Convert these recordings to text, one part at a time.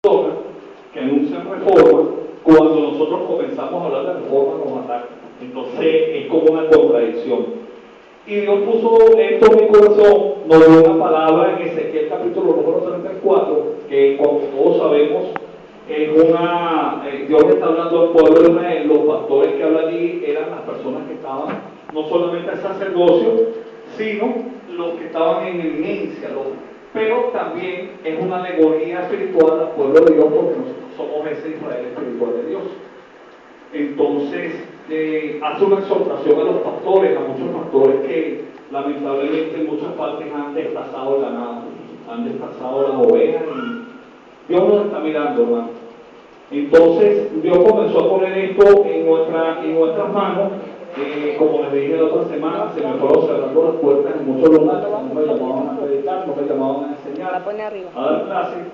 personas que anuncian reforma, cuando nosotros comenzamos a hablar de reforma nos atacan. Entonces es como una contradicción. Y Dios puso esto en mi corazón, nos dio una palabra en Ezequiel capítulo número 34, que como todos sabemos, Dios está hablando al pueblo de Israel. Los pastores que hablan allí eran las personas que estaban, no solamente el sacerdocio, sino los que estaban en eminencia, pero también es una alegoría espiritual al pueblo de Dios, porque nosotros somos ese Israel espiritual de Dios. Entonces hace una exhortación a los pastores, a muchos pastores que lamentablemente en muchas partes han destazado el ganado, han destazado las ovejas, y Dios nos está mirando, hermano. Entonces Dios comenzó a poner esto en nuestras manos. Como les dije la otra semana, se me fueron cerrando las puertas en muchos lugares, no me llamaban a predicar, no me llamaban a enseñar, a dar clases.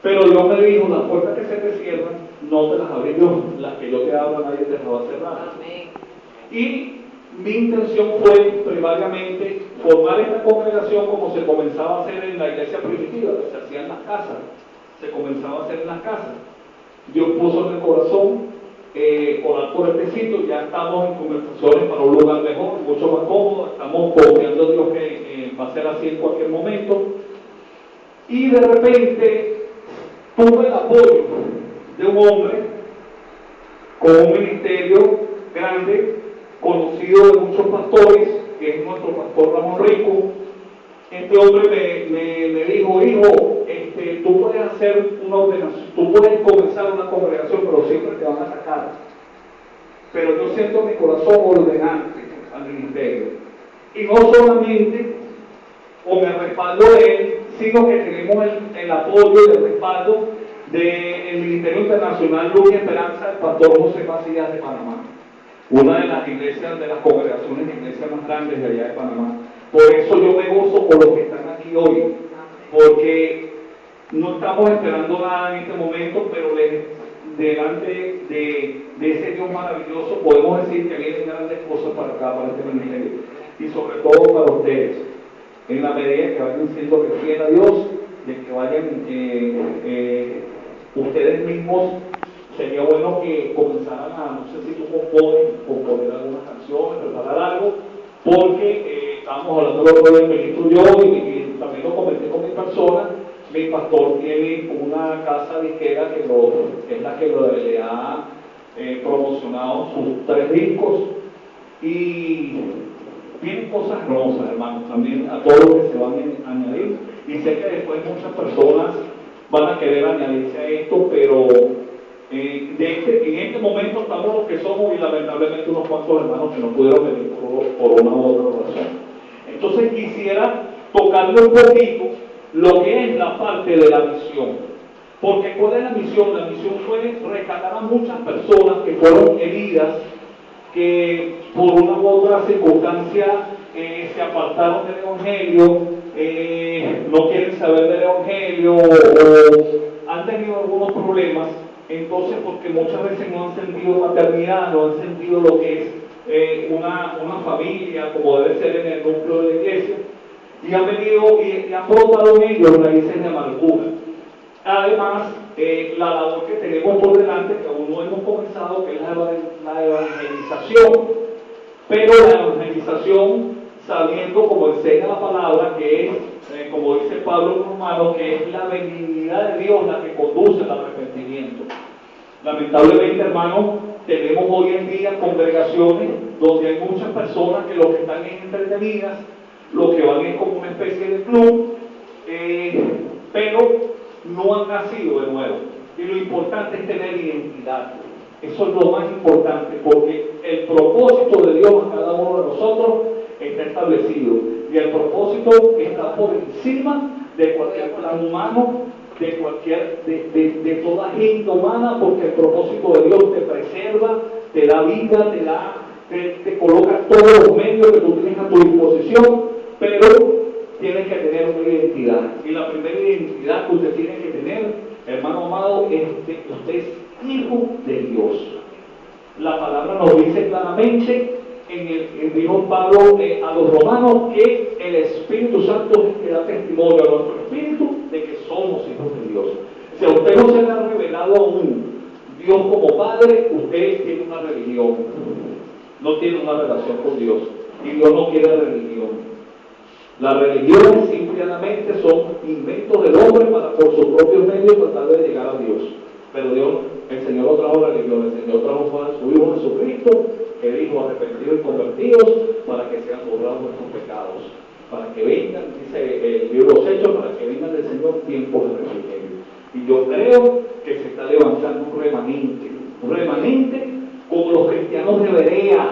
Pero Dios me dijo, las puertas que se te cierran, no te las abrí yo, las que yo te abro nadie te las va a cerrar. Amén. Y mi intención fue primariamente formar esta congregación como se comenzaba a hacer en la iglesia primitiva, que se hacía en las casas, se comenzaba a hacer en las casas. Dios puso en el corazón orar por este sitio. Ya estamos en conversaciones para un lugar mejor, mucho más cómodo, estamos confiando a Dios que va a ser así en cualquier momento. Y de repente tuve el apoyo de un hombre con un ministerio grande, conocido de muchos pastores, que es nuestro pastor Ramón Rico. Este hombre me dijo, hijo, tú puedes hacer una ordenación, tú puedes comenzar una congregación, pero siempre te van a atacar. Pero yo siento en mi corazón ordenarte al ministerio. Y no solamente con el respaldo de él, sino que tenemos el apoyo y el respaldo del Ministerio Internacional Luz y Esperanza del pastor José Macías de Panamá, una de las iglesias, de las congregaciones de iglesias más grandes de allá de Panamá. Por eso yo me gozo por los que están aquí hoy, porque no estamos esperando nada en este momento, pero delante de ese Dios maravilloso podemos decir que vienen grandes cosas para acá, para este ministerio, y sobre todo para ustedes, en la medida que vayan siendo fieles a Dios, de que vayan ustedes mismos. Sería bueno que comenzaran no sé si tú componer algunas canciones, preparar algo, porque estábamos hablando del otro día, ministro y yo, y también lo comenté con mi persona. Mi pastor tiene una casa disquera que es la que le ha promocionado sus 3 discos, y vienen cosas hermosas, hermanos, también a todos los que se van a añadir, y sé que después muchas personas van a querer añadirse a esto, pero en este momento estamos los que somos, y lamentablemente unos cuantos hermanos que no pudieron venir por una u otra razón. Entonces quisiera tocarle un poquito lo que es la parte de la misión. Porque ¿cuál es la misión? La misión fue rescatar a muchas personas que fueron heridas, que por una u otra circunstancia se apartaron del Evangelio, no quieren saber del Evangelio, o han tenido algunos problemas. Entonces, porque muchas veces no han sentido maternidad, no han sentido lo que es una familia, como debe ser en el núcleo de la iglesia, y han venido y han brotado en ellos raíces de amargura. Además, la labor que tenemos por delante, que aún no hemos comenzado, que es la evangelización, pero la evangelización sabiendo, como enseña la palabra, que es, como dice Pablo en Romanos, que es la benignidad de Dios la que conduce al arrepentimiento. Lamentablemente, hermanos, tenemos hoy en día congregaciones donde hay muchas personas que lo que están es entretenidas, lo que van es como una especie de club, pero no han nacido de nuevo. Y lo importante es tener identidad. Eso es lo más importante, porque el propósito de Dios a cada uno de nosotros está establecido, y el propósito está por encima de cualquier plan humano, de toda gente humana, porque el propósito de Dios te preserva, te da vida, te coloca todos los medios que tú tienes a tu disposición, pero tienes que tener una identidad. Y la primera identidad que usted tiene que tener, hermano amado, es que usted es hijo de Dios. La palabra nos dice claramente, dijo Pablo a los romanos, que el Espíritu Santo es el que da testimonio a nuestro espíritu de que somos hijos de Dios. Si a usted aceptado aún Dios como Padre, usted tiene una religión, no tiene una relación con Dios, y Dios no quiere religión. Las religiones simplemente son inventos del hombre para por sus propios medios tratar de llegar a Dios. Pero Dios, el Señor no trajo religión, el Señor trajo a su Hijo Jesucristo, que dijo arrepentidos y convertidos para que sean borrados nuestros pecados, para que vengan, dice el libro de los Hechos, para que vengan del Señor tiempos de refrigerio. Y yo creo que se está levantando un remanente como los cristianos de Berea,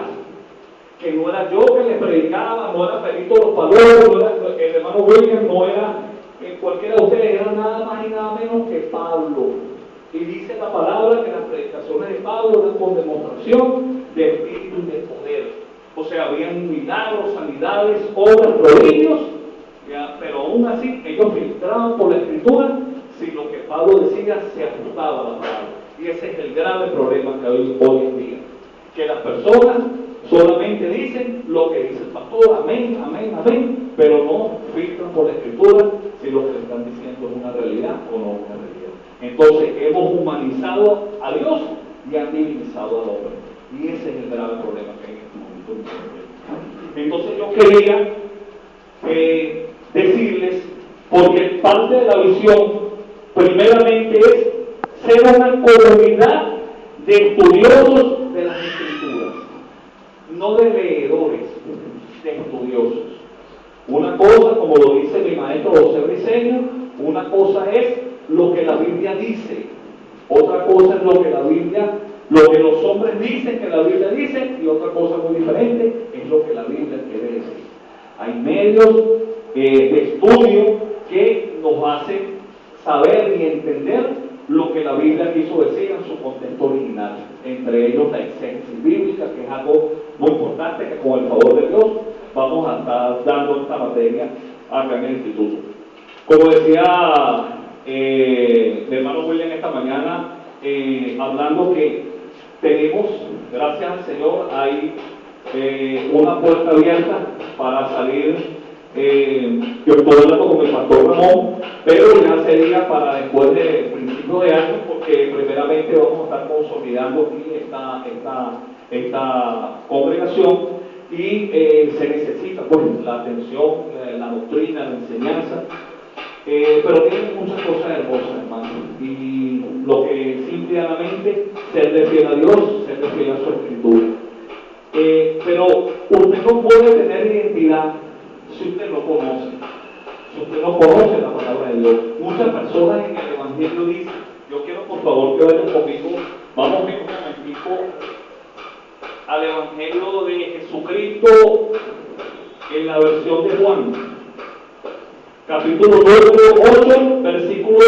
que no era yo que le predicaba, no era Perito los Paloros, no era el hermano William, no era cualquiera de ustedes, era nada más y nada menos que Pablo. Y dice la palabra que las predicaciones de Pablo eran con demostración de espíritu y de poder. O sea, habían milagros, sanidades, obras, prodigios, pero aún así ellos filtraban por la Escritura si lo que Pablo decía se ajustaba a la palabra. Y ese es el grave problema que hay hoy en día, que las personas solamente dicen lo que dice el pastor, amén, amén, amén, pero no filtran por la Escritura si lo que le están diciendo es una realidad o no es una realidad. Entonces hemos humanizado a Dios y han divinizado al hombre, y ese es el grave problema que hay en este momento. Entonces yo quería decirles, porque parte de la visión primeramente es ser una comunidad de estudiosos de las Escrituras, no de leedores, de estudiosos. Una cosa, como lo dice mi maestro José Briceño, una cosa es lo que la Biblia dice, otra cosa es lo que la Biblia, lo que los hombres dicen que la Biblia dice, y otra cosa muy diferente es lo que la Biblia quiere decir. Hay medios de estudio que nos hacen saber y entender lo que la Biblia quiso decir en su contexto original, entre ellos la exégesis bíblica, que es algo muy importante, que con el favor de Dios vamos a estar dando esta materia acá en el instituto. Como decía el hermano William esta mañana, hablando que tenemos, gracias al Señor, hay una puerta abierta para salir. Yo estoy hablando con el pastor Ramón, pero ya sería para después de principios de año, porque primeramente vamos a estar consolidando aquí esta congregación, y se necesita pues la atención, la doctrina, la enseñanza, pero tiene muchas cosas hermosas, hermano, y lo que simplemente ser de fiel a Dios, ser de fiel a su Escritura. Pero usted no puede tener identidad si usted no conoce, si usted no conoce la palabra de Dios. Muchas personas en el Evangelio dicen, yo quiero por favor que vayan conmigo, vamos un momentico al Evangelio de Jesucristo en la versión de Juan, capítulo 8, versículo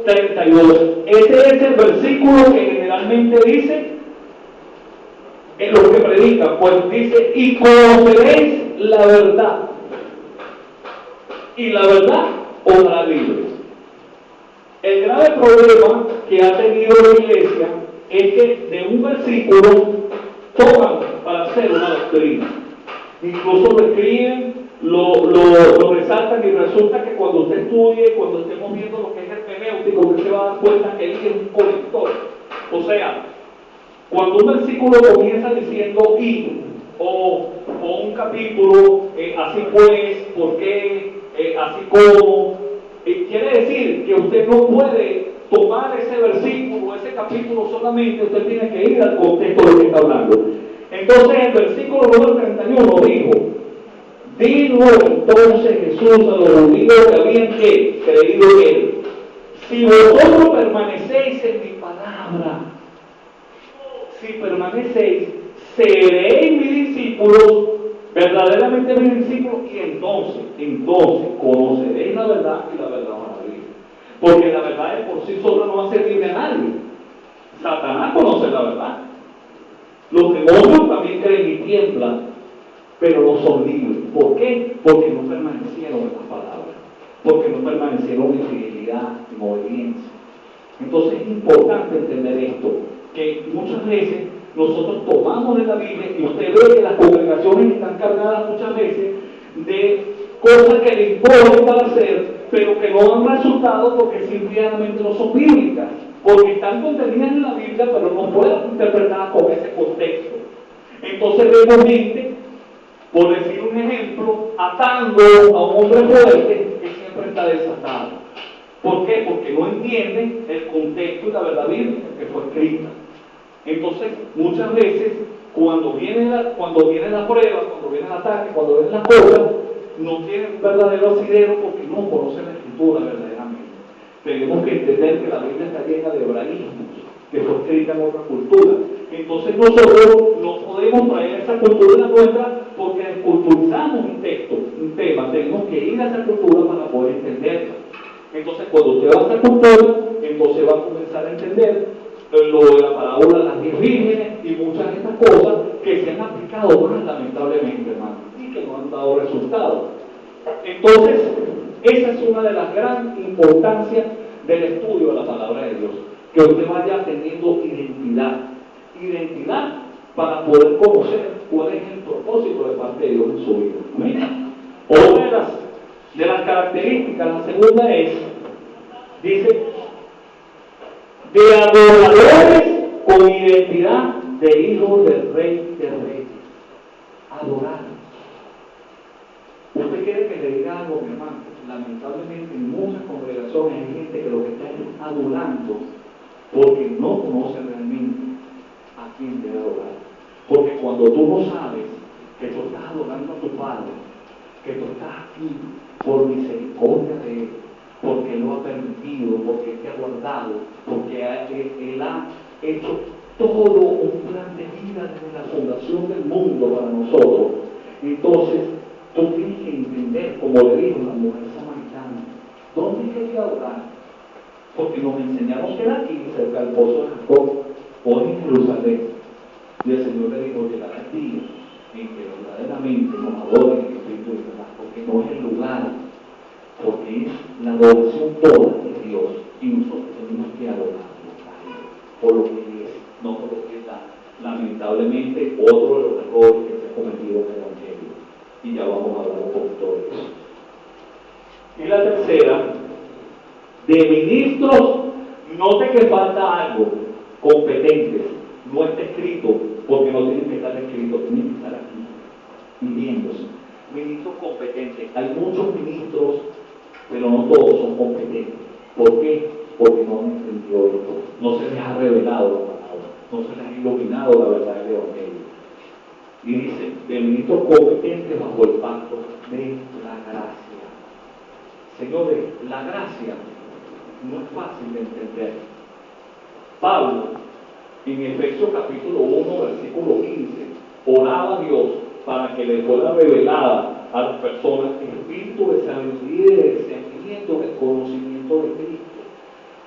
32. Ese es el versículo que generalmente dice, en lo que predica, pues dice, y conoceréis la verdad, y la verdad os hará libres. El grave problema que ha tenido la iglesia es que de un versículo toman para hacer una doctrina. Incluso lo escriben, lo resaltan, y resulta que cuando usted estudie, cuando estemos viendo lo que es hermenéutica, usted se va a dar cuenta que él es un conector. O sea, cuando un versículo comienza diciendo y, o un capítulo, así pues, por qué, así como, quiere decir que usted no puede tomar ese versículo, ese capítulo solamente, usted tiene que ir al contexto de lo que está hablando. Entonces el versículo número 31 dijo, dijo entonces Jesús a los judíos que habían creído en él, si vosotros permanecéis en mi palabra, si permanecéis, seréis mis discípulos, verdaderamente mis discípulos, y entonces conoceréis la verdad, y la verdad os hará libre. Porque la verdad de por sí sola no va a ser libre a nadie. Satanás conoce la verdad. Los demonios también creen y tiemblan, pero no son libres. ¿Por qué? Porque no permanecieron en la palabra, porque no permanecieron en fidelidad, en obediencia. Entonces es importante entender esto, que muchas veces nosotros tomamos de la Biblia, y usted ve que las congregaciones están cargadas muchas veces de cosas que le imponen para hacer, pero que no dan resultados porque simplemente no son bíblicas. porque están contenidas en la Biblia, pero no fueron interpretadas con ese contexto. Entonces vemos gente, por decir un ejemplo, atando a un hombre fuerte que siempre está desatado. ¿Por qué? Porque no entienden el contexto y la verdad bíblica que fue escrita. Entonces, muchas veces, cuando viene la prueba, cuando viene el ataque, cuando viene la cosa, no tienen un verdadero asidero porque no conocen la escritura verdaderamente. Tenemos que entender que la Biblia está llena de hebraísmos, que fue escrita en otra cultura. Entonces nosotros no podemos traer esa cultura nuestra porque desculturizamos un texto, un tema. Tenemos que ir a esa cultura para poder entenderla. Entonces cuando usted va a esa cultura, entonces va a comenzar a entender lo de la parábola de las 10 vírgenes y muchas de estas cosas que se han aplicado más lamentablemente, hermano, y que no han dado resultados. Entonces, esa es una de las grandes importancias del estudio de la palabra de Dios, que usted vaya teniendo identidad para poder conocer cuál es el propósito de parte de Dios en su vida. Amén. Otra de las características, la segunda es, dice, de adoradores con identidad de hijos del Rey de Reyes. Adorar. ¿Usted quiere que le diga algo, mi hermano? Lamentablemente en muchas congregaciones hay gente que lo que está es adorando porque no conoce realmente a quién debe adorar. Porque cuando tú no sabes que tú estás adorando a tu Padre, que tú estás aquí por misericordia de Él, porque Él lo ha permitido, porque Él te ha guardado, porque Él ha hecho todo un plan de vida desde la fundación del mundo para nosotros. Entonces, tú tienes que entender, como le dijo la mujer samaritana, ¿dónde quería adorar? Porque nos enseñaron que era aquí, cerca del pozo de Jacob, o en Jerusalén. Y el Señor le dijo, llegará el día en que verdaderamente nos adoren en espíritu y verdad, porque no es el lugar, porque es la adoración toda de Dios, y nosotros tenemos que adorarlo a Él, por lo que es, no por lo que está. Lamentablemente, otro de los errores que se ha cometido en el Evangelio. Y ya vamos a hablar un poquito de eso. Y la tercera, de ministros, note que falta algo, competentes. No está escrito, porque no tienen que estar escritos, tienen que estar aquí, viviéndose. Ministros competentes. Hay muchos ministros, pero no todos son competentes. ¿Por qué? Porque no han entendido esto. No se les ha revelado la palabra, no se les ha iluminado la verdad del Evangelio. Y dice, de ministros competentes bajo el pacto de la gracia. Señores, la gracia no es fácil de entender. Pablo, en Efesios capítulo 1, versículo 15, oraba a Dios para que le fuera revelada a las personas el espíritu de sabiduría y de discernimiento, del conocimiento de Cristo,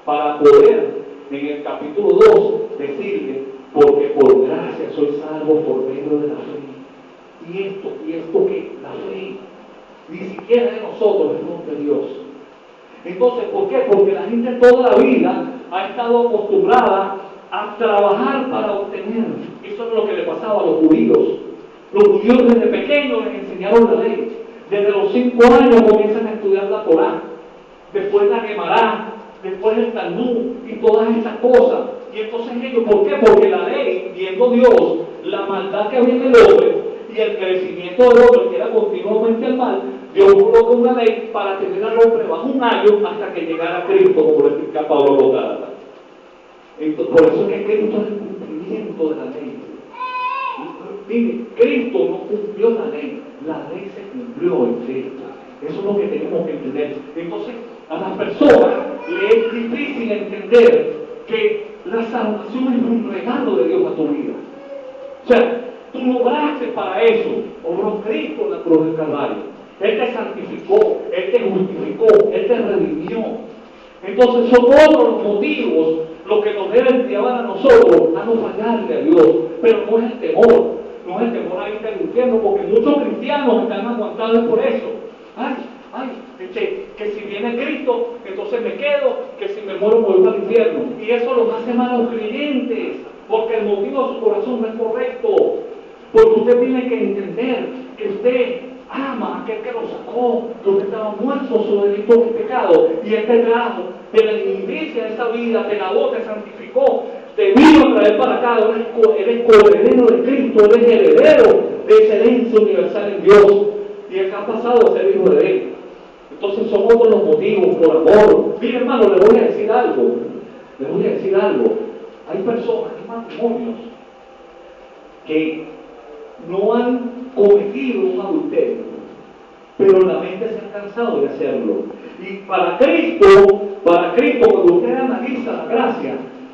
para poder, en el capítulo 2, decirle, porque por gracia soy salvo por medio de la fe. Y esto que la fe, ni siquiera de nosotros, es don de Dios. Entonces, ¿por qué? Porque la gente toda la vida ha estado acostumbrada a trabajar para obtener. Eso es lo que le pasaba a los judíos. Los judíos desde pequeños les enseñaron la ley. Desde los 5 años comienzan a estudiar la Torá, después la Gemara, después el Talmud y todas esas cosas. Y entonces ellos, ¿por qué? Porque la ley, viendo Dios, la maldad que había en el hombre y el crecimiento del hombre, que era continuamente el mal, Dios colocó una ley para tener al hombre bajo un año hasta que llegara Cristo, como lo explica Pablo a los Gálatas. Por eso es que Cristo es el cumplimiento de la ley. Mire, Cristo no cumplió la ley se cumplió en Cristo. Eso es lo que tenemos que entender. Entonces, a las personas le es difícil entender que la salvación es un regalo de Dios a tu vida. O sea, tú no obraste para eso, obró Cristo en la cruz del Calvario. Él te santificó, Él te justificó, Él te redimió. Entonces son otros los motivos los que nos deben llevar a nosotros a no fallarle a Dios. Pero no es el temor, no es el temor a irte al infierno, porque muchos cristianos están aguantados por eso. Que si viene Cristo, entonces me quedo, que si me muero vuelvo al infierno. Y eso los hace malos creyentes, porque el motivo de su corazón no es correcto. Porque usted tiene que entender que usted ama a aquel que lo sacó, que usted estaba muerto sobre delitos y pecados, y Él te trajo de la inmundicia de esta vida, te lavó, te santificó, te vino a traer para acá, eres coheredero de Cristo, eres heredero de excelencia universal en Dios, y acá has pasado a ser hijo de Él. Entonces son otros los motivos, por amor. Mire, hermano, le voy a decir algo, hay personas, hay matrimonios que no han cometido un adulterio, pero la mente se ha cansado de hacerlo. Y para Cristo, cuando usted analiza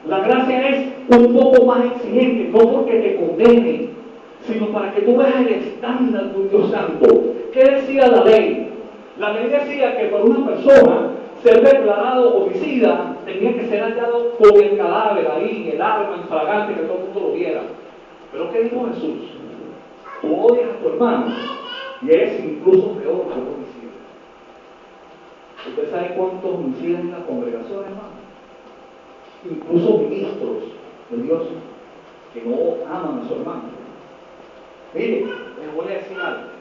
la gracia es un poco más exigente, no porque te condene, sino para que tú veas el estándar de un Dios santo. ¿Qué decía la ley? La ley decía que para una persona ser declarado homicida tenía que ser hallado con el cadáver ahí, el arma infragante, que todo el mundo lo viera. Pero ¿qué dijo Jesús? Tú odias a tu hermano y eres incluso peor que un homicida. ¿Usted sabe cuántos homicidas en la congregación, hermano? Incluso ministros de Dios que no aman a su hermano. Mire, les voy a decir algo.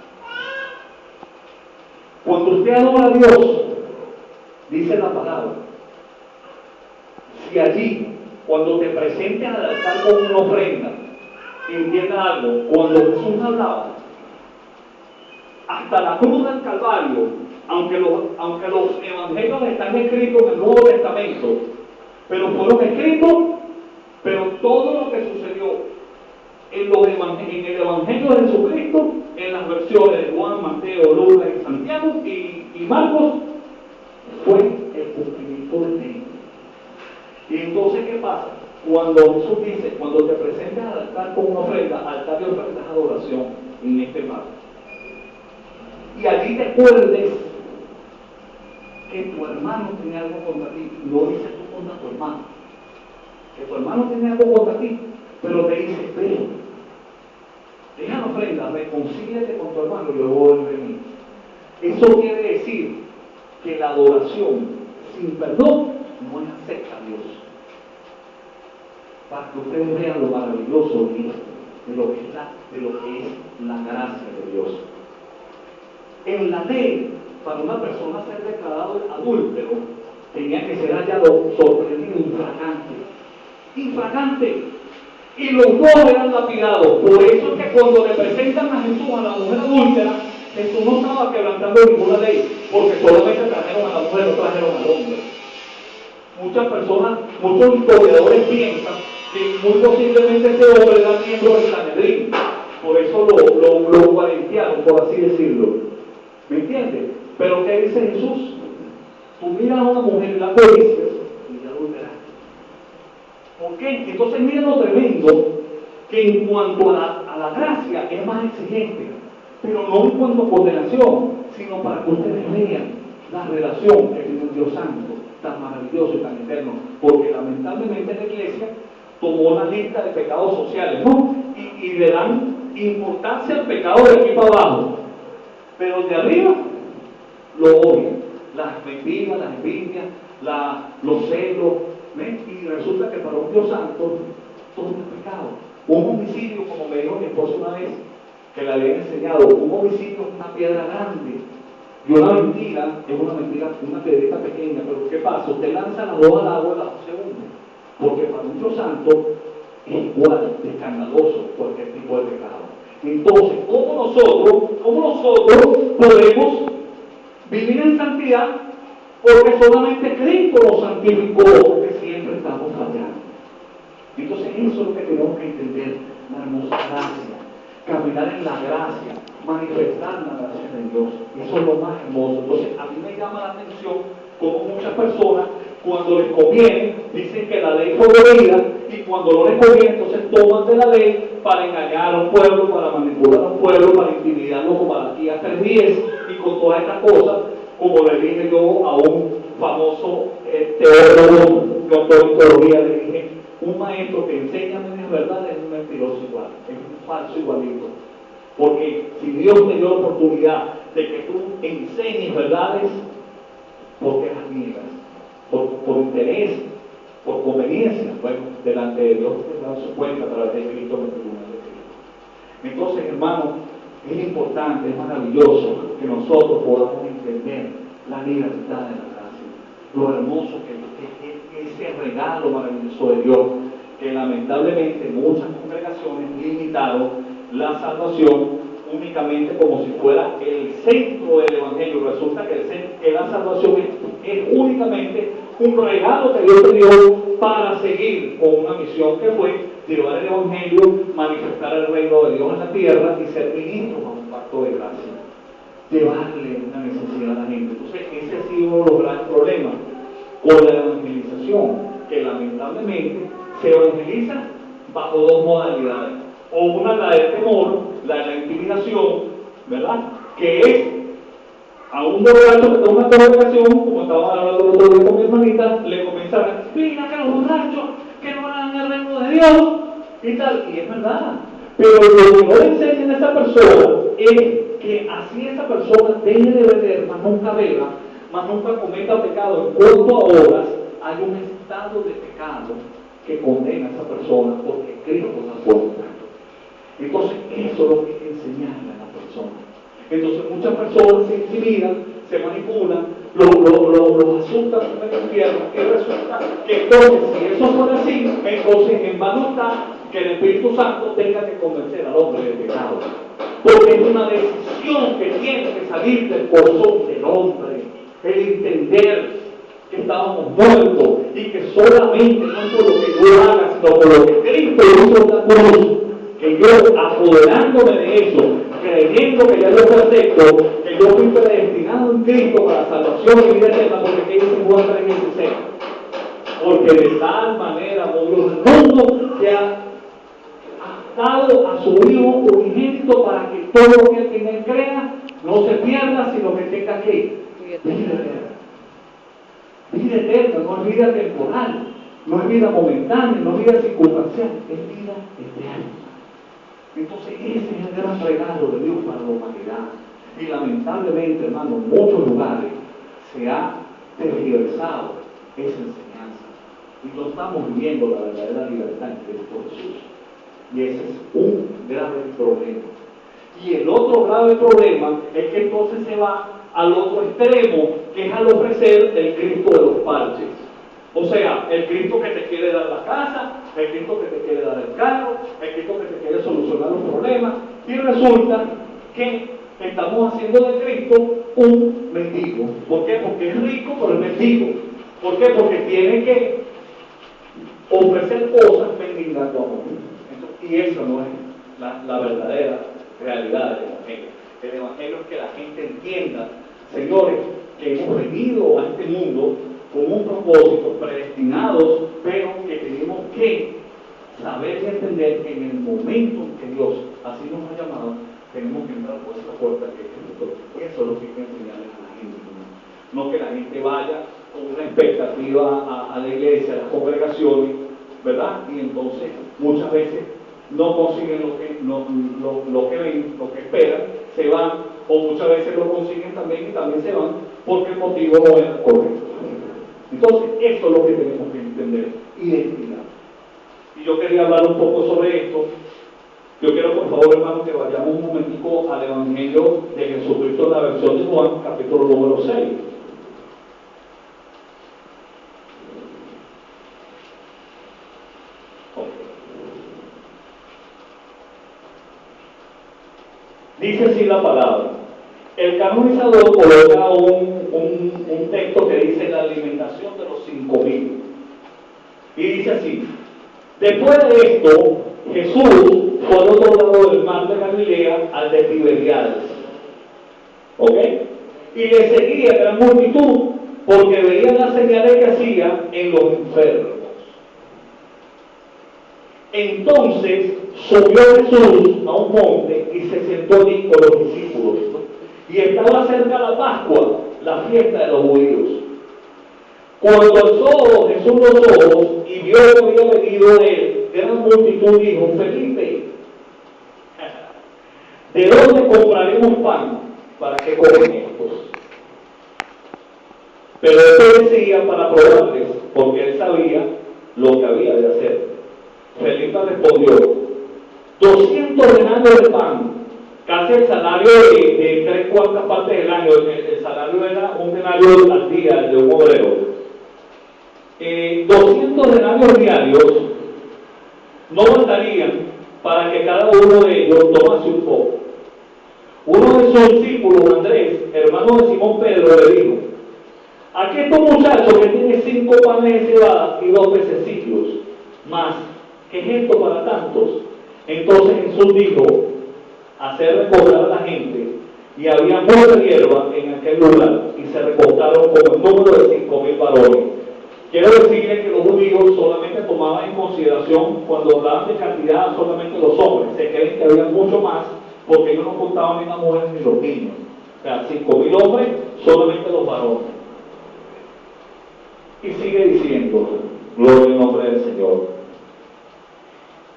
Cuando usted adora a Dios, dice la palabra, si allí, cuando te presentes al altar con una ofrenda, entienda algo, cuando Jesús hablaba, hasta la cruz del Calvario, aunque los evangelios están escritos en el Nuevo Testamento, pero fueron escritos, pero todo lo que sucedió en el Evangelio de Jesucristo, en las versiones de Juan, Mateo, Lucas y Santiago y Marcos, fue el cumplimiento de ley. Y entonces, ¿qué pasa? Cuando Jesús dice, cuando te presentes al altar con una ofrenda, altar de ofrenda es adoración en este marco. Y allí te acuerdes que tu hermano tiene algo contra ti, no dices tú contra tu hermano, que tu hermano tiene algo contra ti, pero te dice, ven, deja la ofrenda, reconcíliate con tu hermano y luego vuelve a mí. Eso quiere decir que la adoración sin perdón no es acepta a Dios. Para que ustedes vean lo maravilloso de lo que es la gracia de Dios. En la ley, para una persona ser declarado adúltero, tenía que ser hallado sorprendido, infragante. Y los dos eran lapidados. Por eso es que cuando le presentan a Jesús a la mujer adúltera, Jesús no estaba quebrantando ninguna ley, porque solamente trajeron a la mujer, no trajeron al hombre. Muchas personas, muchos historiadores piensan que muy posiblemente ese hombre era miembro del Sanedrín, por eso lo cuarentearon, por así decirlo. ¿Me entiendes? Pero ¿qué dice Jesús? Tú miras a una mujer y la codicias y la adulteraste. ¿Por qué? Entonces miren lo tremendo, que en cuanto a la gracia es más exigente, pero no en cuanto a condenación, sino para que ustedes vean la relación que tiene un Dios santo, tan maravilloso y tan eterno, porque lamentablemente la iglesia tomó la lista de pecados sociales, ¿no? Y le dan importancia al pecado de aquí para abajo, pero de arriba lo odian, las envidias, los celos, ¿ves? Y resulta que para un Dios santo todo es pecado. Un homicidio, como me dijo mi esposo una vez, que le había enseñado, un homicidio es una piedra grande, y una mentira es una piedrita pequeña, pero ¿qué pasa? Usted lanza las dos al agua y las dos se hunden, porque para un Dios santo es igual de escandaloso cualquier tipo de pecado. Entonces, ¿cómo nosotros podemos vivir en santidad? Porque solamente Cristo nos santificó, porque siempre estamos fallando. Entonces, eso es lo que tenemos que entender, la hermosa gracia, caminar en la gracia, manifestar la gracia de Dios. Eso es lo más hermoso. Entonces, a mí me llama la atención como muchas personas, cuando les conviene, dicen que la ley fue abolida, y cuando no les conviene, entonces toman de la ley para engañar a un pueblo, para manipular a un pueblo, para intimidarlo como Malaquías 3:10, y con todas estas cosas, como le dije yo a un famoso teólogo, doctor en teología, le dije, un maestro que enseña medias verdades es un mentiroso igual, es un falso igualito. Porque si Dios te dio la oportunidad de que tú enseñes verdades, ¿por qué las niegas? Por interés, por conveniencia. Bueno, delante de Dios te da su cuenta a través de Cristo, en el tribunal de Cristo. Entonces, hermanos, es importante, es maravilloso que nosotros podamos entender la libertad de la gracia, lo hermoso que ese regalo maravilloso de Dios, que lamentablemente muchas congregaciones limitaron la salvación únicamente como si fuera el centro del Evangelio. Resulta que la salvación es únicamente un regalo que Dios te dio para seguir con una misión que fue llevar el Evangelio, manifestar el reino de Dios en la tierra y ser ministros a un pacto de gracia, llevarle una necesidad a la gente. Entonces ese ha sido uno de los grandes problemas con la evangelización, que lamentablemente se evangeliza bajo dos modalidades: o una, la del temor, la de la intimidación, ¿verdad? Que es a un borracho que está en una congregación, como estaba hablando el otro día con mi hermanita, le comienzan a decir: mira que los borrachos que no van al reino de Dios y tal, y es verdad. Pero lo que no le enseñan a esa persona es que así esa persona deje de beber, más nunca beba, más nunca cometa pecado. En cuanto a horas, hay un estado de pecado que condena a esa persona porque Cristo la cuenta. Entonces, eso es lo que hay que enseñarle a la persona. Entonces, muchas personas se intimidan, se manipulan, los asustan con el infierno, y resulta que entonces, si eso fuera así, entonces en vano está que el Espíritu Santo tenga que convencer al hombre del pecado. Porque es una decisión que tiene que salir del corazón del hombre, el entender que estábamos muertos y que solamente no es por lo que yo haga, sino por lo que Cristo hizo en la cruz, que yo, apoderándome de eso, creyendo que ya yo perfecto, que yo fui predestinado en Cristo para salvación y vida eterna, porque ¿qué dice Juan 3:16? Porque de tal manera amó Dios al mundo que ha dado a su Hijo unigénito para que todo lo que en él crea no se pierda, sino que tenga que vida eterna. Vida eterna, no es vida temporal, no es vida momentánea, no es vida circunstancial, es vida eterna. Entonces ese es el gran regalo de Dios para la humanidad. Y lamentablemente, hermano, en muchos lugares se ha tergiversado esa enseñanza. Y no estamos viviendo la verdadera libertad en Cristo Jesús. Y ese es un grave problema. Y el otro grave problema es que entonces se va al otro extremo, que es al ofrecer el Cristo de los parches. O sea, el Cristo que te quiere dar la casa, el Cristo que te quiere dar el carro, el Cristo que te quiere solucionar los problemas, y resulta que estamos haciendo de Cristo un mendigo. ¿Por qué? Porque es rico, pero es mendigo. ¿Por qué? Porque tiene que ofrecer cosas mendigando amor. Y eso no es la verdadera realidad del Evangelio. El Evangelio es que la gente entienda, señores, que hemos venido a este mundo con un propósito, predestinados, pero que tenemos que saber y entender que en el momento en que Dios así nos ha llamado, tenemos que entrar por esa puerta que es Cristo. Eso es lo que hay que enseñarles a la gente. No que la gente vaya con una expectativa a la iglesia, a las congregaciones, ¿verdad? Y entonces muchas veces no consiguen lo que ven, lo que esperan, se van, o muchas veces lo consiguen también y también se van porque el motivo no es correcto. Entonces, eso es lo que tenemos que entender, identidad. Y yo quería hablar un poco sobre esto. Yo quiero, por favor, hermanos, que vayamos un momentico al Evangelio de Jesucristo en la versión de Juan, capítulo número 6. Dice así la palabra. El canonizador coloca un texto que dice la alimentación de los 5.000. Y dice así: después de esto, Jesús fue al otro lado del mar de Galilea, al de Tiberiades. ¿Ok? Y le seguía gran multitud, porque veían las señales que hacía en los enfermos. Entonces subió Jesús a un monte y se sentó allí con los discípulos. Y estaba cerca la Pascua, la fiesta de los judíos. Cuando alzó Jesús los ojos y vio que había venido él gran multitud, dijo: Felipe, ¿de dónde compraremos pan para que coman estos? Pero él decía para probarles, porque él sabía lo que había de hacer. Felipe respondió: 200 denarios de pan, casi el salario de 3/4 partes del año. El salario era un denario al día de un obrero. 200 denarios diarios no bastarían para que cada uno de ellos tomase un poco. Uno de sus discípulos, Andrés, hermano de Simón Pedro, le dijo: aquí está un muchacho que tiene 5 panes de cebada y 2 pececillos, más, ¿qué es esto para tantos? Entonces Jesús dijo: hacer recobrar a la gente, y había mucha hierba en aquel lugar, y se recortaron como el número de 5.000 varones. Quiero decirles que los judíos solamente tomaban en consideración, cuando hablaban de cantidad, solamente los hombres. Se creen que había mucho más, porque ellos no contaban ni las mujeres ni los niños. O sea, 5.000 hombres, solamente los varones. Y sigue diciendo, gloria al nombre del Señor.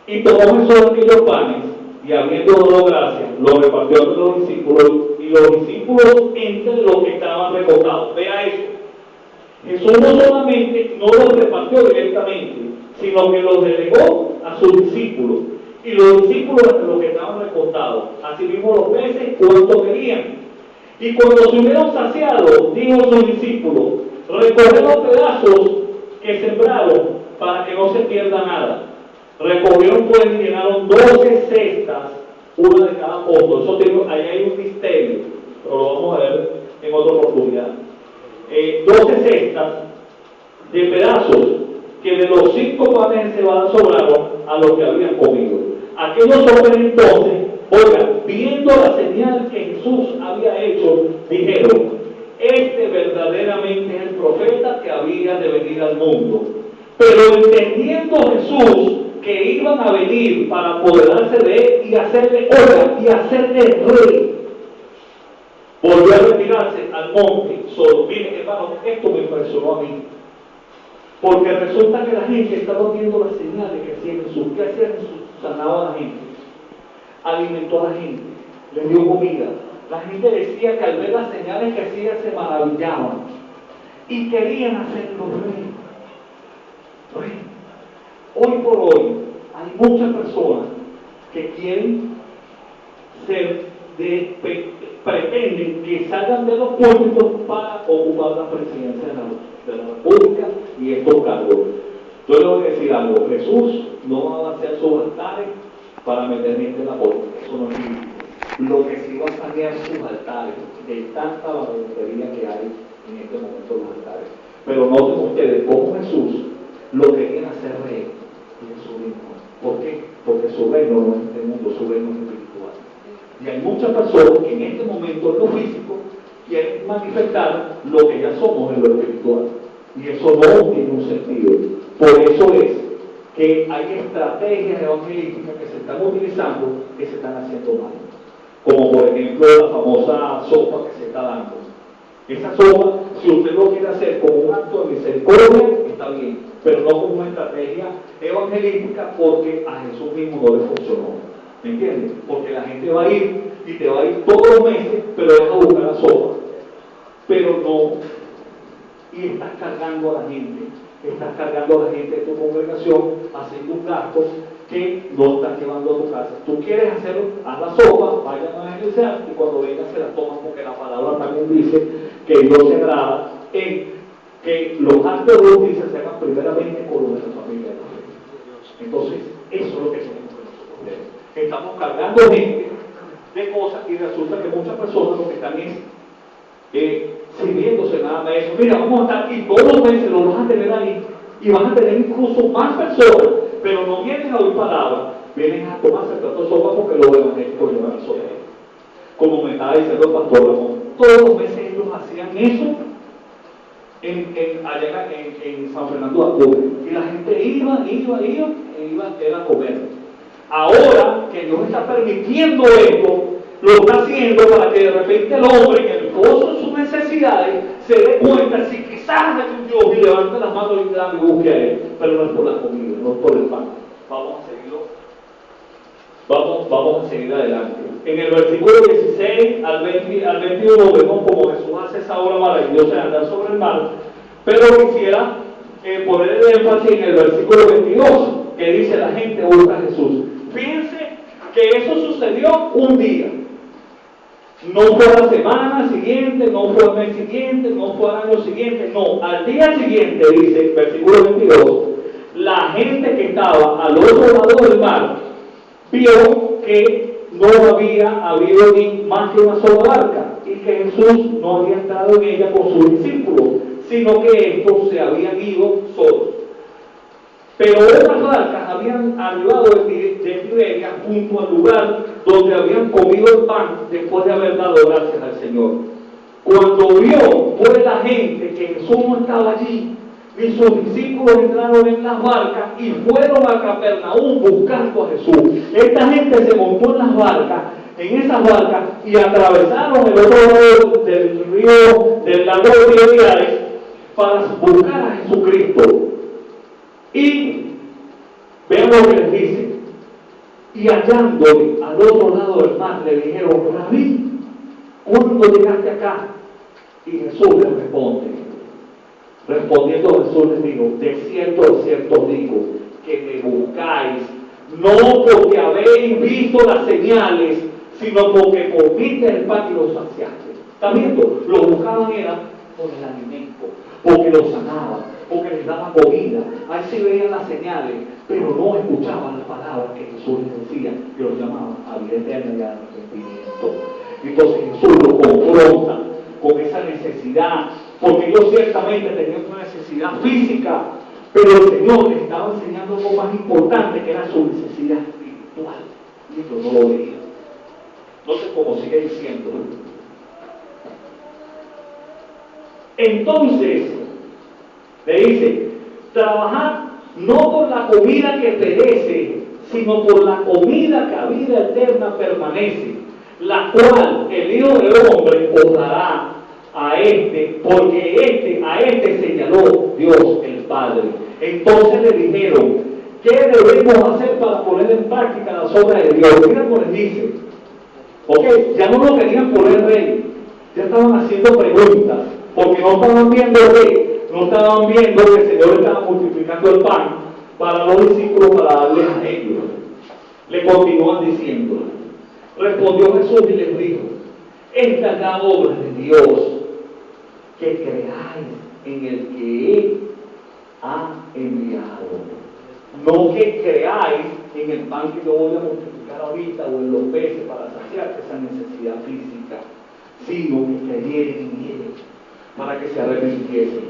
Y tomó Jesús aquellos panes, y habiendo dado gracias, lo repartió entre los discípulos, y los discípulos entre los que estaban recortados. Vea eso. Jesús no solamente no los repartió directamente, sino que los delegó a sus discípulos. Y los discípulos entre los que estaban recortados. Asimismo los peces, cuánto querían. Y cuando se hubieron saciado, dijo a sus discípulos: recoged los pedazos que sembraron, para que no se pierda nada. Recogieron pues y llenaron 12 cestas, una de cada pozo. Eso digo, ahí hay un misterio, pero lo vamos a ver en otra oportunidad. 12 cestas de pedazos que de los 5 panes de cebada sobraron a los que habían comido. Aquellos hombres entonces, oigan, viendo la señal que Jesús había hecho, dijeron: este verdaderamente es el profeta que había de venir al mundo. Pero entendiendo Jesús que iban a venir para apoderarse de él y hacerle obra y hacerle rey, volvió a retirarse al monte solo. Miren, hermano, esto me impresionó a mí, porque resulta que la gente estaba viendo las señales que hacía Jesús. ¿Qué hacía Jesús? Sanaba a la gente, alimentó a la gente, les dio comida. La gente decía que al ver las señales que hacía se maravillaban y querían hacerlo rey. Hoy por hoy hay muchas personas que quieren ser, pretenden que salgan de los púlpitos para ocupar la presidencia de la República y estos cargos. Yo le voy a decir algo: Jesús no va a hacer sus altares para meter gente en la política, eso no es bíblico. Lo que sí va a sanear sus altares de tanta vanagloriosidad que hay en este momento en los altares. Pero noten ustedes cómo Jesús lo querían hacer rey de su reino. ¿Por qué? Porque su reino no es este mundo, su reino es espiritual. Y hay muchas personas que en este momento, en lo físico, quieren manifestar lo que ya somos en lo espiritual. Y eso no tiene un sentido. Por eso es que hay estrategias evangelísticas que se están utilizando que se están haciendo mal. Como por ejemplo la famosa sopa que se está dando. Esa sopa, si usted lo quiere hacer como un acto de misericordia, está bien, pero no como una estrategia evangelística, porque a Jesús mismo no le funcionó. ¿Me entiendes? Porque la gente va a ir y te va a ir todos los meses, pero vas a buscar la sopa. Pero no, y estás cargando a la gente de tu congregación, haciendo un gasto que no estás llevando a tu casa. Tú quieres hacerlo, haz la sopa, vayan a evangelizar, y cuando vengas se la toman, porque la palabra también dice que Dios se agrada en que los actos de justicia se hagan primeramente con los de la familia de la fe. Entonces, eso es lo que tenemos que nosotros ver. Estamos cargando gente de cosas y resulta que muchas personas lo que están es sirviéndose nada más eso. Mira, vamos a estar aquí todos los meses, lo vas a tener ahí, y vas a tener incluso más personas, pero no vienen a oír palabras, vienen a tomarse tanto sopa porque los evangélicos llevan el sopa. Como me estaba diciendo el pastor Ramón, todos los meses ellos hacían eso allá en San Fernando de Apure, y la gente iba a comer. Ahora que Dios está permitiendo esto, lo está haciendo para que de repente el hombre, en el pozo de sus necesidades, se dé cuenta si quizás hay un Dios y levante las manos y la busque a él, pero no es por la comida, no es por el pan. Vamos a seguirlo. Vamos a seguir adelante. En el versículo 16 al 21 vemos como Jesús hace esa obra maravillosa de andar sobre el mar, pero quisiera poner el énfasis en el versículo 22, que dice: la gente busca a Jesús. Fíjense que eso sucedió un día. No fue a la semana siguiente, no fue al mes siguiente, no fue al año siguiente, no. Al día siguiente, dice, versículo 22, la gente que estaba al otro lado del mar vio que no había habido ni más que una sola barca y que Jesús no había entrado en ella con sus discípulos, sino que estos se habían ido solos. Pero otras barcas habían arribado de Tiberia junto al lugar donde habían comido el pan después de haber dado gracias al Señor. Cuando vio pues la gente que Jesús no estaba allí, ni sus discípulos entraron en las barcas y fueron a Capernaum buscando a Jesús. Esta gente se montó en las barcas, en esas barcas, y atravesaron el otro lado del río, del lago de Tiberíades, para buscar a Jesucristo. Y vean lo que les dice. Y hallándole al otro lado del mar, le dijeron: Rabí, ¿cuándo llegaste acá? Y Jesús les responde. Respondiendo Jesús les dijo: de cierto os digo, que me buscáis, no porque habéis visto las señales, sino porque comiste el pan y los saciaste. ¿Está viendo? Lo buscaban era por el alimento, porque los sanaban, porque les daban comida. Ahí sí veían las señales, pero no escuchaban las palabras que Jesús les decía, que los llamaban a vida eterna y al arrepentimiento. Entonces Jesús los confronta con esa necesidad, porque ellos ciertamente tenían una necesidad física, pero el Señor les estaba enseñando algo más importante, que era su necesidad espiritual, y ellos no lo veían. No sé cómo sigue diciendo. Entonces le dice: trabajad no por la comida que perece, sino por la comida que a vida eterna permanece, la cual el Hijo del Hombre os dará a porque a este señaló Dios el Padre. Entonces le dijeron: ¿qué debemos hacer para poner en práctica las obras de Dios? Mira cómo les dice. Ok, ya no lo querían poner rey, ya estaban haciendo preguntas, porque no estaban viendo rey, no estaban viendo que el Señor estaba multiplicando el pan para los discípulos, para darles a ellos. Le continúan diciendo. Respondió Jesús y les dijo: esta es la obra de Dios, que creáis en el que Él ha enviado. No que creáis en el pan que yo voy a multiplicar ahorita, o en los peces para saciar esa necesidad física, sino que creyeran en Él, para que se arrepintiesen.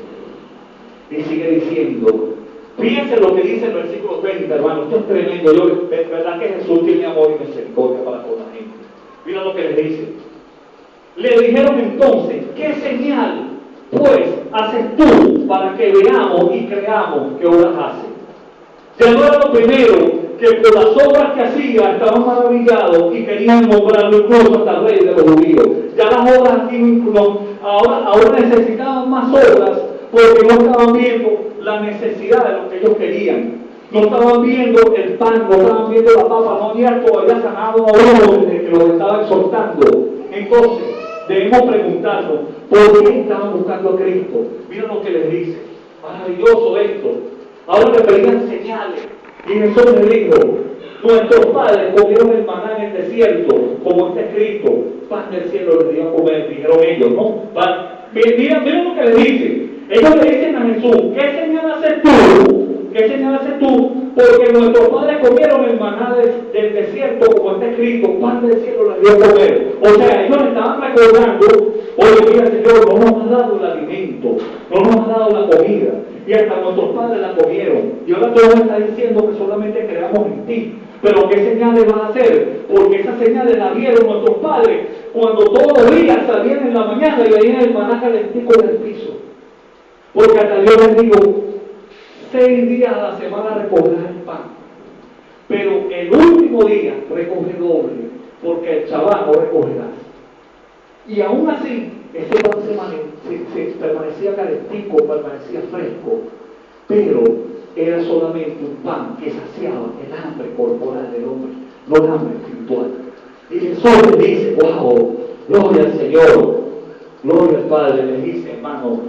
Y sigue diciendo, fíjense lo que dice el versículo 30, hermano, esto es tremendo. Verdad que Jesús tiene amor y misericordia para con la gente. Mira lo que les dice. Le dijeron entonces: ¿qué señal pues haces tú para que veamos y creamos qué obras haces? Ya no era lo primero, que por las obras que hacía estaban maravillados y querían nombrarlo incluso hasta rey de los judíos. Ya las obras aquí no, ahora necesitaban más obras, porque no estaban viendo la necesidad de lo que ellos querían. No estaban viendo el pan, no estaban viendo la papa, no había todavía sanado a uno desde que los estaba exhortando. Entonces, debemos preguntarnos: ¿por qué estaban buscando a Cristo? Mira lo que les dice. Maravilloso esto. Ahora le pedían señales. Y Jesús les dijo: nuestros padres comieron el maná en el desierto, como está escrito, pan del cielo les dio a comer. Dijeron ellos, ¿no? Mira lo que les dice. Ellos le dicen a Jesús: ¿qué señal haces tú? ¿Qué señal haces tú? Porque nuestros padres comieron el maná del desierto, como está escrito, pan del cielo les dio a comer. O sea, ellos le estaban recordando: oye, mira, Señor, no nos ha dado el alimento, no nos ha dado la comida, y hasta nuestros padres la comieron. Y ahora todo está diciendo que solamente creamos en ti. Pero ¿qué señales van a hacer? Porque esas señales las vieron nuestros padres cuando todos los días salían en la mañana y veían el maná calentico en el piso. Porque hasta Dios les dijo: 6 días a la semana recogerás el pan, pero el último día recoge doble, porque el Shabbat no recogerás. Y aún así, ese pan se permanecía calentico, permanecía fresco, pero era solamente un pan que saciaba el hambre corporal del hombre, no el hambre espiritual. Y Jesús les dice: wow, gloria al Señor, gloria al Padre. Les dice, hermano,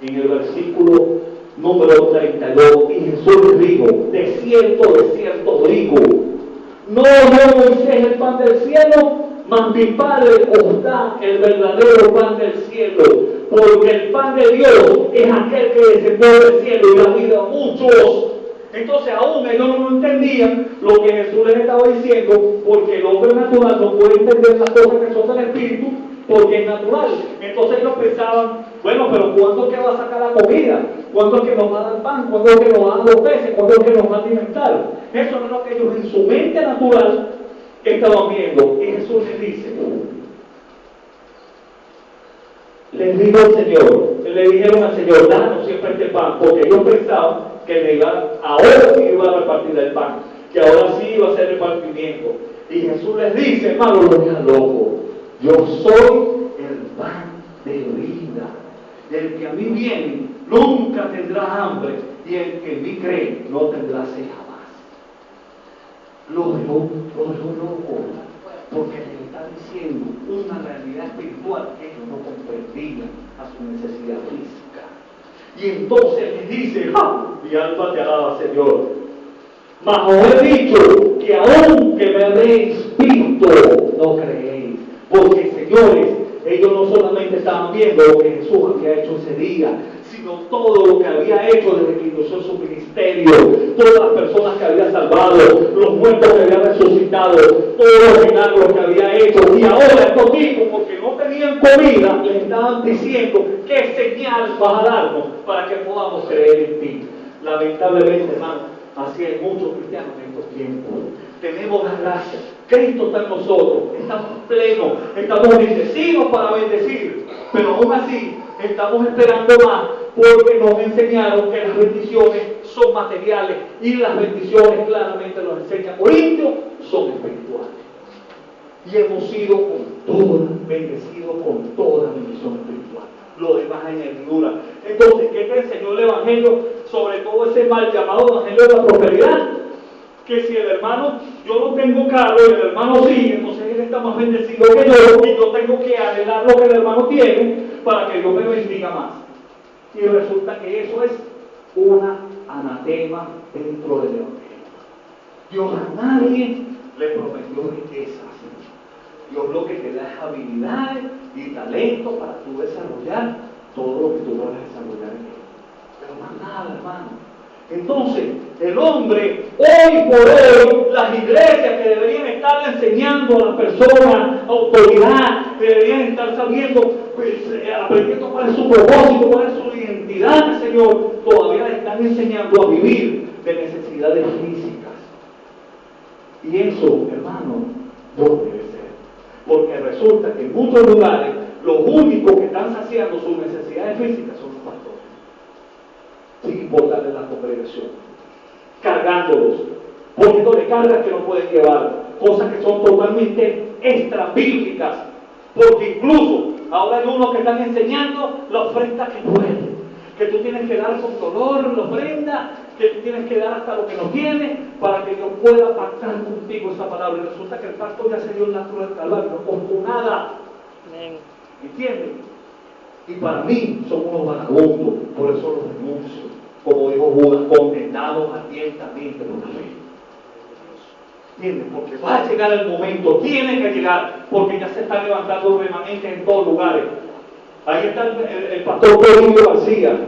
en el versículo número 32, y Jesús les dijo: de cierto os digo, no dio Moisés el pan del cielo, Mas mi Padre os da el verdadero pan del cielo, porque el pan de Dios es aquel que descendió del cielo y da vida a muchos. Entonces aún ellos no entendían lo que Jesús les estaba diciendo, porque el hombre natural no puede entender las cosas que son del Espíritu, porque es natural. Entonces ellos pensaban, bueno, pero ¿cuándo es que va a sacar la comida? ¿Cuándo es que nos va a dar pan? ¿Cuándo es que nos va a dar los peces? ¿Cuándo es que nos va a alimentar? Eso no es lo que ellos en su mente natural estaban viendo. Y Jesús les dice, les dijo el Señor, le dijeron al Señor, danos siempre este pan, porque ellos pensaban que ahora sí iba a repartir el pan, que ahora sí iba a hacer repartimiento. Y Jesús les dice, hermano, no sean locos, yo soy el pan de vida. El que a mí viene nunca tendrá hambre, y el que en mí cree no tendrá sed jamás. Lo dejó loco, porque le está diciendo una realidad espiritual que ellos no comprendían a su necesidad física. Y entonces les dice, mi alma te alaba, Señor, mas os he dicho que aunque me habéis visto, no creéis. Porque, señores, ellos no solamente estaban viendo lo que Jesús había hecho ese día, sino todo lo que había hecho desde que inició su ministerio, todas las personas que había salvado, los muertos que había resucitado, todos los milagros que había hecho. Y ahora estos tipos, porque no tenían comida, les estaban diciendo qué señal vas a darnos para que podamos creer en ti. Lamentablemente, hermano, así hay muchos cristianos en estos tiempos. Tenemos la gracia, Cristo está en nosotros, estamos plenos, estamos bendecidos para bendecir, pero aún así estamos esperando más, porque nos enseñaron que las bendiciones son materiales y las bendiciones, claramente nos enseña Corintios, son espirituales. Y hemos sido bendecidos con toda bendición espiritual. Lo demás es añadidura. Entonces, ¿qué te enseñó el Evangelio? Sobre todo ese mal llamado Evangelio de la prosperidad. Que si el hermano, yo no tengo carro y el hermano sí, entonces él está más bendecido que yo, y yo tengo que anhelar lo que el hermano tiene para que Dios me bendiga más. Y resulta que eso es una anatema dentro del Evangelio. Dios a nadie le prometió riquezas. Dios lo que te da es habilidades y talento para tú desarrollar todo lo que tú vas a desarrollar en él. Pero más nada, hermano. Entonces, el hombre, hoy por hoy, las iglesias que deberían estar enseñando a las personas, autoridad, que deberían estar sabiendo, pues, aprendiendo cuál es su propósito, cuál es su identidad, Señor, todavía le están enseñando a vivir de necesidades físicas. Y eso, hermano, no debe ser. Porque resulta que en muchos lugares, los únicos que están saciando sus necesidades físicas son los pastores. Sin importarle la congregación, cargándolos, poniéndole cargas que no pueden llevar, cosas que son totalmente extrabíblicas, porque incluso ahora hay unos que están enseñando la ofrenda que duele, que tú tienes que dar con dolor la ofrenda, que tú tienes que dar hasta lo que no tienes, para que Dios pueda pactar contigo esa palabra. Y resulta que el pacto ya se dio en la cruz del Calvario, no costó nada. ¿Entiendes? Y para mí son unos vagabundos, por eso los denuncio. Como dijo Judas, condenados abiertamente por la fe. ¿Entiendes? Porque va a llegar el momento, tiene que llegar, porque ya se están levantando remanentes en todos lugares. Ahí está el pastor Toribio García.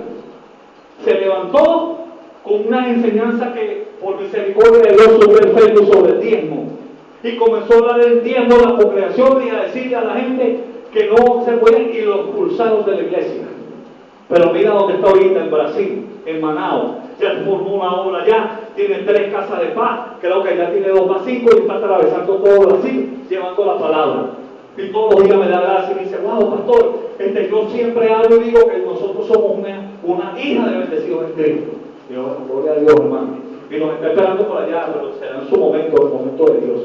Se levantó con una enseñanza que, por misericordia de Dios, sobre el Facebook, sobre el diezmo. Y comenzó a hablar del diezmo de la congregación y a decirle a la gente que no se pueden, y los expulsaron de la iglesia. Pero mira dónde está ahorita, en Brasil, en Manaus. Ya formó una obra allá, tiene 3 casas de paz, creo que ya tiene 2 más 5 y está atravesando todo Brasil, llevando la palabra. Y todos los días me da gracia y me dice, wow, pastor, yo siempre hablo y digo que nosotros somos una hija de bendecidos en Cristo. Y yo, gloria a Dios, hermano. Y nos está esperando por allá, pero será en su momento, el momento de Dios.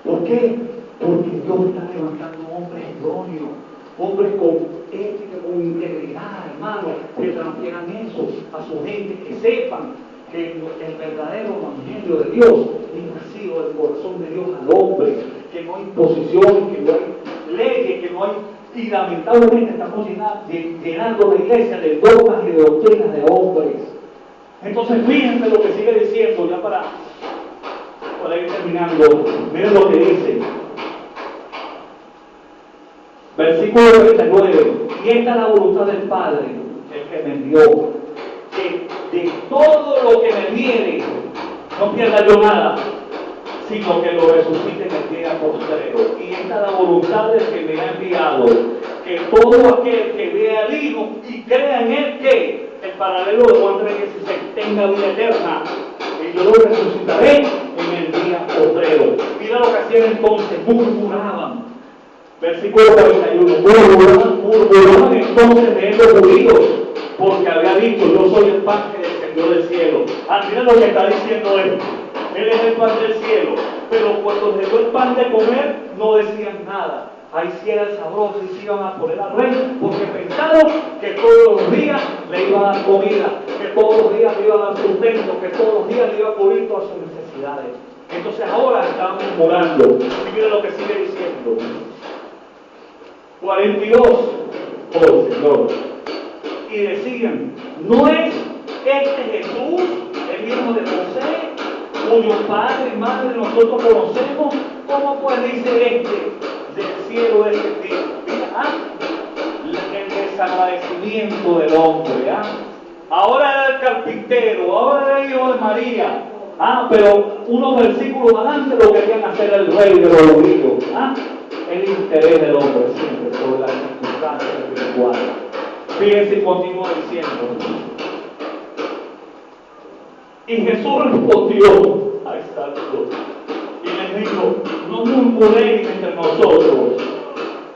¿Por qué? Porque Dios está levantando hombres idóneos, hombres con ética, con integridad, hermano, que transfieran eso a su gente, que sepan que el verdadero evangelio de Dios es nacido del corazón de Dios al hombre, que no hay imposiciones, que no hay leyes, que no hay, y lamentablemente estamos llenando la iglesia de dogmas y de doctrinas de hombres. Entonces fíjense lo que sigue diciendo, ya para ir terminando. Miren lo que dice. Versículo 39. Y esta es la voluntad del Padre, el que me envió, que de todo lo que me viene, no pierda yo nada, sino que lo resucite en el día postrero. Y esta es la voluntad del que me ha enviado, que todo aquel que vea al Hijo y crea en Él, que el paralelo de Juan 3:16 tenga vida eterna, y yo lo resucitaré en el día postrero. Mira lo que hacían entonces, murmuraban. Versículo 41, murmuraban entonces de él los judíos, porque había dicho, yo soy el pan que descendió del cielo. Mira lo que está diciendo él. Él es el pan del cielo, pero cuando les dio el pan de comer, no decían nada. Ahí sí era el sabroso y se iban a poner al rey, porque pensaron que todos los días le iba a dar comida, que todos los días le iba a dar sustento, que todos los días le iba a cubrir todas sus necesidades. Entonces ahora estaban murmurando. Y miren lo que sigue diciendo. 42, oh Señor. Y decían, ¿no es este Jesús, el hijo de José, cuyo padre y madre nosotros conocemos? ¿Cómo pues dice este, del cielo es el Dios? Mira, el desagradecimiento del hombre. Ahora era el carpintero, ahora era el hijo de María. Pero unos versículos adelante lo querían hacer el rey de los judíos. El interés del hombre siempre sobre las circunstancias espirituales. Fíjense y continúa diciendo. Y Jesús respondió a esta luz y les dijo, no murmuréis entre nosotros.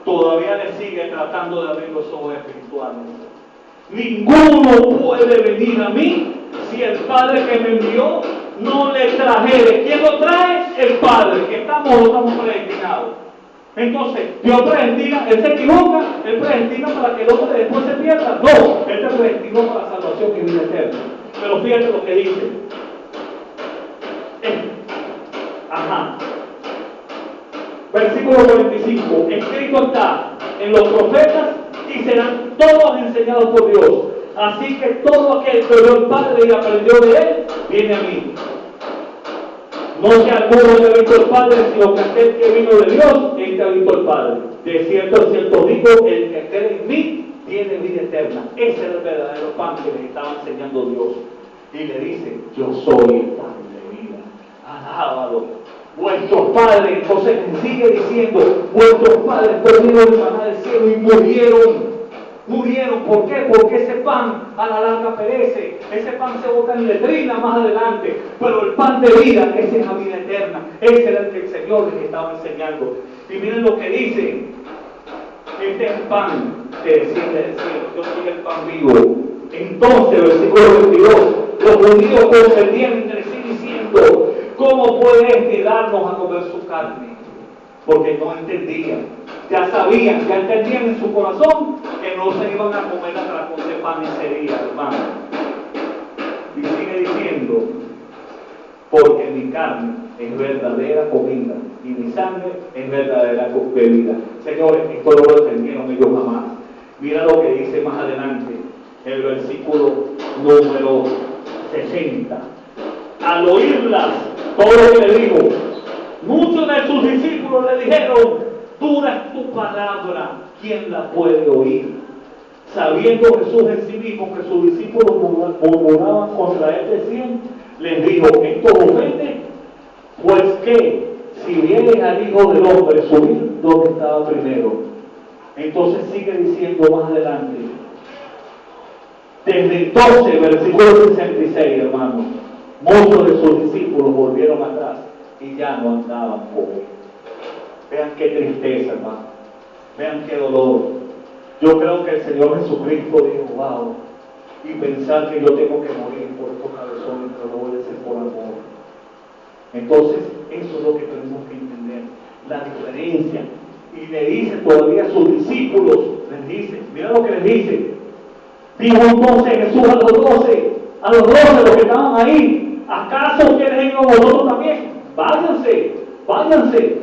Todavía le sigue tratando de abrir los ojos espirituales. Ninguno puede venir a mí si el Padre que me envió no le trajere. ¿Quién lo trae? El Padre. Que estamos o no estamos predestinados. Entonces, Dios predestina, Él se equivoca, Él predestina para que el hombre después se pierda. No, Él te predestinó para la salvación y vida eterna. Pero fíjate lo que dice. Versículo 45. Escrito está en los profetas y serán todos enseñados por Dios. Así que todo aquel que oyó al Padre y aprendió de Él, viene a mí. No que alguno haya visto al Padre, sino que aquel que vino de Dios, este ha visto al Padre. De cierto digo, el que cree en mí, tiene vida eterna. Ese es el verdadero pan que les estaba enseñando Dios. Y le dice, yo soy el pan de vida. Alábalo. Vuestros padres, entonces sigue diciendo, vuestros padres comieron el maná del cielo y murieron. Murieron, ¿por qué? Porque ese pan a la larga perece, ese pan se bota en letrina más adelante, pero el pan de vida, esa es la vida eterna, ese era el que el Señor les estaba enseñando. Y miren lo que dice, este es el pan que desciende del cielo, yo soy el pan vivo. Entonces, versículo 22, los judíos contendían entre sí diciendo, ¿cómo puede darnos a comer su carne? Porque no entendían, ya sabían, ya entendían en su corazón que no se iban a comer la tracón de pan ese día, hermano. Y sigue diciendo, porque mi carne es verdadera comida y mi sangre es verdadera bebida. Señores, esto no lo entendieron ellos jamás. Mira lo que dice más adelante, el versículo número 60. Al oírlas, todo lo que le dijo, muchos de sus discípulos le dijeron, dura es tu palabra, ¿quién la puede oír? Sabiendo Jesús en sí mismo que sus discípulos murmuraban contra él, decían, les dijo, ¿esto ofende? Pues que, si viene al Hijo del Hombre subir, ¿dónde estaba primero? Entonces sigue diciendo más adelante, desde entonces, versículo 66, hermanos, muchos de sus discípulos volvieron atrás y ya no andaban con él. Vean qué tristeza, hermano. Vean qué dolor. Yo creo que el Señor Jesucristo dijo, wow, y pensar que yo tengo que morir por estos cabezones, pero lo voy a hacer por amor. Entonces, eso es lo que tenemos que entender, la diferencia. Y le dice todavía a sus discípulos, les dice, mira lo que les dice. Dijo entonces Jesús a los 12, los que estaban ahí, ¿acaso quieren ir a vosotros también? Váyanse.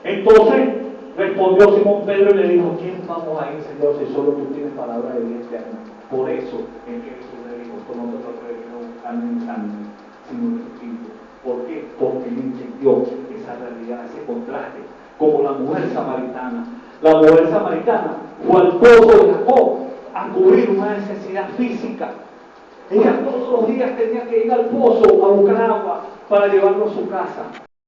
Entonces respondió Simón Pedro y le dijo, ¿quién vamos a ir, Señor, si solo tú tienes palabra de vida eterna? Por eso es que Jesús le dijo, esto no te lo predicó carne ni sangre, sino el Espíritu. ¿Por qué? Porque él entendió esa realidad, ese contraste, como la mujer samaritana. La mujer samaritana fue al pozo de Jacob a cubrir una necesidad física. Ella todos los días tenía que ir al pozo a buscar agua para llevarlo a su casa.